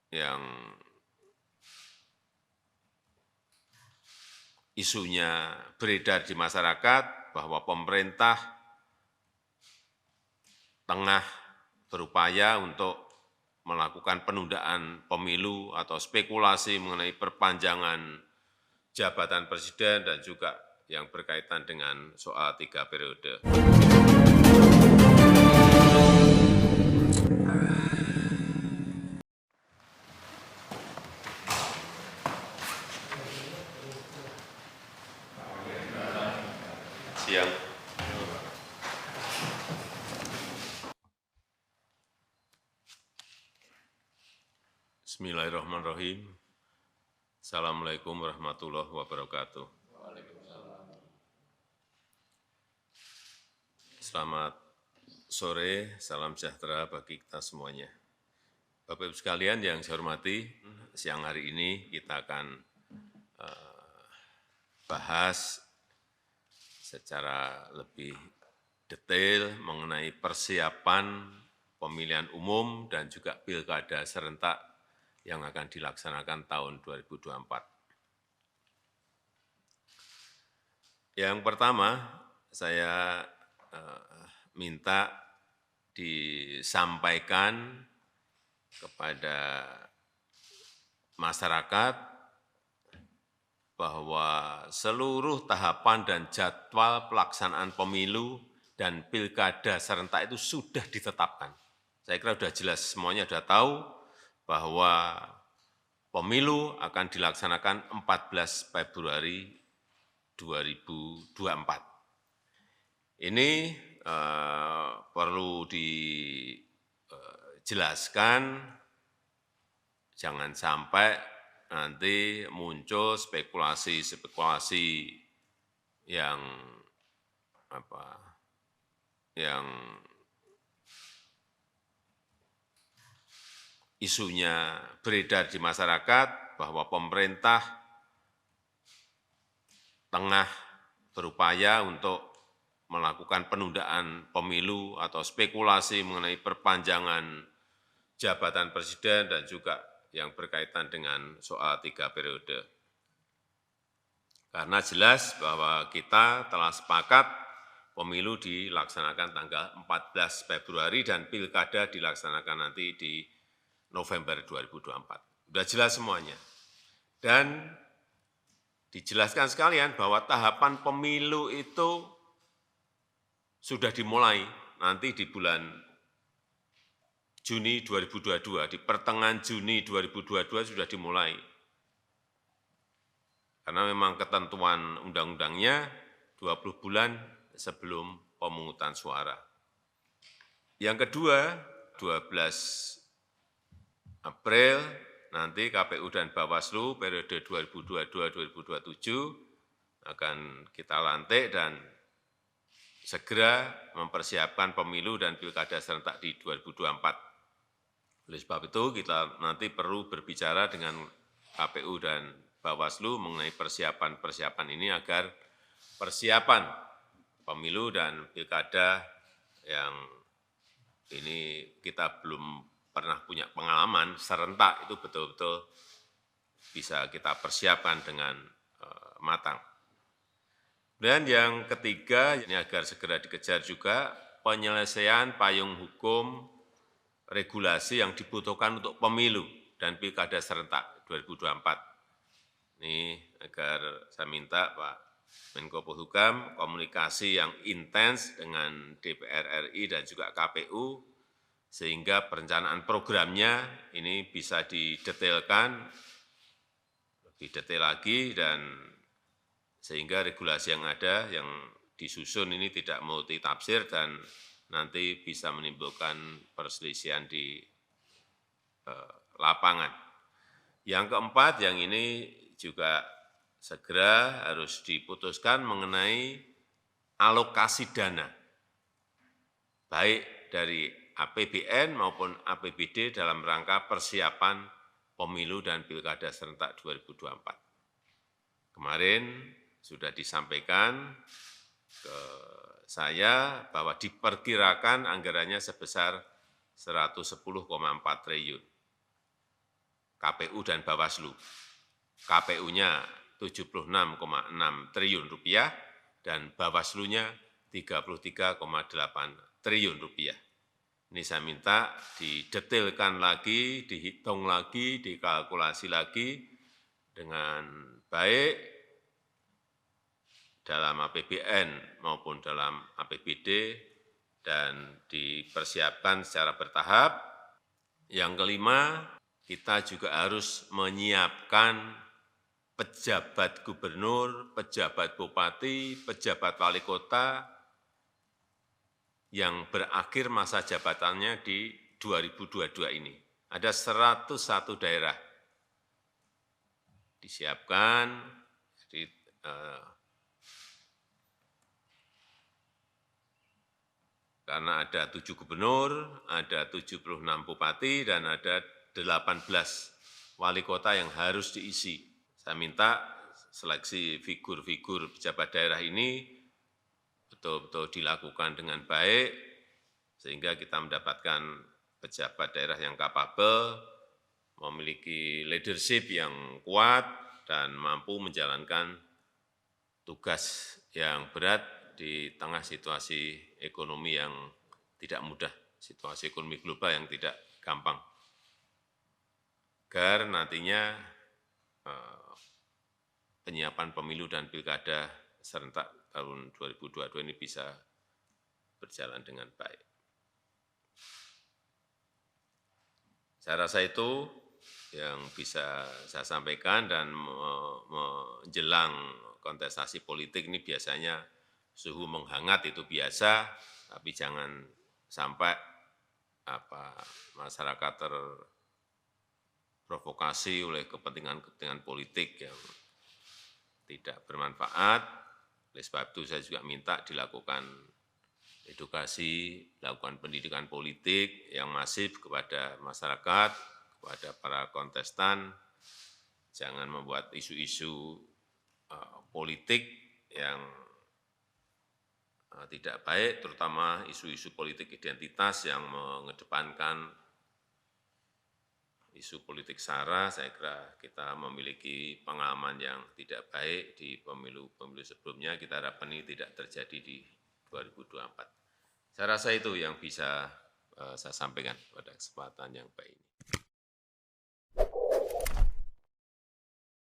yang isunya beredar di masyarakat bahwa pemerintah tengah berupaya untuk melakukan penundaan pemilu atau spekulasi mengenai perpanjangan jabatan presiden dan juga yang berkaitan dengan soal 3 periode. Siang. Bismillahirrahmanirrahim. Assalamualaikum warahmatullahi wabarakatuh. Selamat sore, salam sejahtera bagi kita semuanya. Bapak Ibu sekalian yang saya hormati, siang hari ini kita akan bahas secara lebih detail mengenai persiapan pemilihan umum dan juga pilkada serentak yang akan dilaksanakan tahun 2024. Yang pertama, saya minta disampaikan kepada masyarakat bahwa seluruh tahapan dan jadwal pelaksanaan pemilu dan pilkada serentak itu sudah ditetapkan. Saya kira sudah jelas, semuanya sudah tahu bahwa pemilu akan dilaksanakan 14 Februari 2024. Ini perlu dijelaskan, jangan sampai nanti muncul spekulasi-spekulasi yang isunya beredar di masyarakat bahwa pemerintah tengah berupaya untuk melakukan penundaan pemilu atau spekulasi mengenai perpanjangan jabatan presiden dan juga yang berkaitan dengan soal 3 periode. Karena jelas bahwa kita telah sepakat pemilu dilaksanakan tanggal 14 Februari dan pilkada dilaksanakan nanti di November 2024. Sudah jelas semuanya. Dan dijelaskan sekalian bahwa tahapan pemilu itu sudah dimulai nanti di bulan Juni 2022, di pertengahan Juni 2022 sudah dimulai. Karena memang ketentuan undang-undangnya 20 bulan sebelum pemungutan suara. Yang kedua, 12 April nanti KPU dan Bawaslu periode 2022-2027 akan kita lantik dan segera mempersiapkan pemilu dan pilkada serentak di 2024. Oleh sebab itu kita nanti perlu berbicara dengan KPU dan Bawaslu mengenai persiapan-persiapan ini agar persiapan pemilu dan pilkada yang ini kita belum pernah punya pengalaman serentak itu betul-betul bisa kita persiapkan dengan matang. Dan yang ketiga, ini agar segera dikejar juga penyelesaian payung hukum regulasi yang dibutuhkan untuk pemilu dan pilkada serentak 2024. Ini agar saya minta Pak Menko Polhukam komunikasi yang intens dengan DPR RI dan juga KPU sehingga perencanaan programnya ini bisa didetailkan lebih detail lagi dan sehingga regulasi yang ada yang disusun ini tidak multitafsir dan nanti bisa menimbulkan perselisihan di lapangan. Yang keempat, yang ini juga segera harus diputuskan mengenai alokasi dana, baik dari APBN maupun APBD dalam rangka persiapan pemilu dan pilkada serentak 2024. Kemarin sudah disampaikan ke saya bahwa diperkirakan anggarannya sebesar 110,4 triliun. KPU dan Bawaslu. KPU-nya 76,6 triliun rupiah dan Bawaslu-nya 33,8 triliun rupiah. Ini saya minta didetailkan lagi, dihitung lagi, dikalkulasi lagi dengan baik dalam APBN maupun dalam APBD dan dipersiapkan secara bertahap. Yang kelima, kita juga harus menyiapkan pejabat gubernur, pejabat bupati, pejabat wali kota yang berakhir masa jabatannya di 2022 ini. Ada 101 daerah disiapkan, jadi, karena ada 7 gubernur, ada 76 bupati, dan ada 18 wali kota yang harus diisi. Saya minta seleksi figur-figur pejabat daerah ini betul-betul dilakukan dengan baik, sehingga kita mendapatkan pejabat daerah yang kapabel, memiliki leadership yang kuat, dan mampu menjalankan tugas yang berat di tengah situasi ekonomi yang tidak mudah, situasi ekonomi global yang tidak gampang. Agar nantinya penyiapan pemilu dan pilkada serentak tahun 2022 ini bisa berjalan dengan baik. Saya rasa itu yang bisa saya sampaikan, dan menjelang kontestasi politik ini biasanya suhu menghangat, itu biasa, tapi jangan sampai masyarakat terprovokasi oleh kepentingan-kepentingan politik yang tidak bermanfaat. Oleh sebab itu saya juga minta dilakukan edukasi, lakukan pendidikan politik yang masif kepada masyarakat, kepada para kontestan. Jangan membuat isu-isu politik yang tidak baik, terutama isu-isu politik identitas yang mengedepankan isu politik SARA. Saya kira kita memiliki pengalaman yang tidak baik di pemilu-pemilu sebelumnya. Kita harapkan ini tidak terjadi di 2024. Saya rasa itu yang bisa saya sampaikan pada kesempatan yang baik ini.